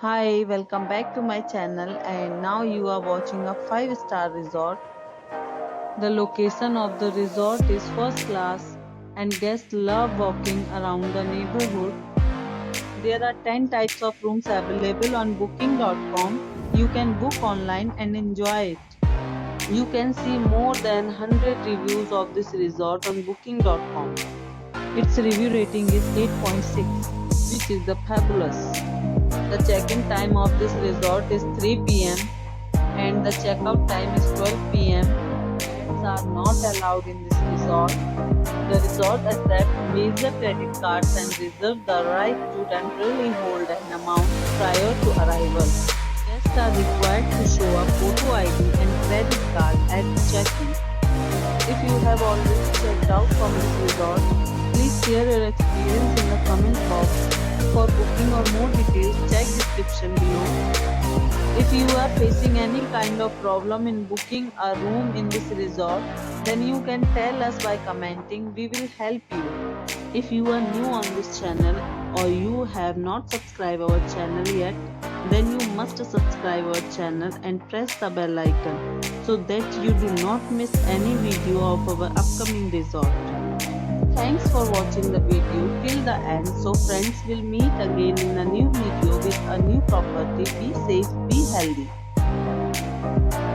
Hi, welcome back to my channel and now you are watching a 5-star resort. The location of the resort is first class and guests love walking around the neighborhood. There are 10 types of rooms available on booking.com. You can book online and enjoy it. You can see more than 100 reviews of this resort on booking.com. Its review rating is 8.6, which is the fabulous. The check-in time of this resort is 3 p.m. and the checkout time is 12 p.m. Pets are not allowed in this resort. The resort accepts major credit cards and reserves the right to temporarily hold an amount prior to arrival. Guests are required to show a photo ID and credit card at check-in. If you have already checked out from this resort, please share your experience in the comment box. For booking or more details, check description below. If you are facing any kind of problem in booking a room in this resort, then you can tell us by commenting. We will help you. If you are new on this channel or you have not subscribed our channel yet, then you must subscribe our channel and press the bell icon so that you do not miss any video of our upcoming resort. Thanks for watching the video till the end. So friends, will meet again in a new video with a new property. Be safe, be healthy.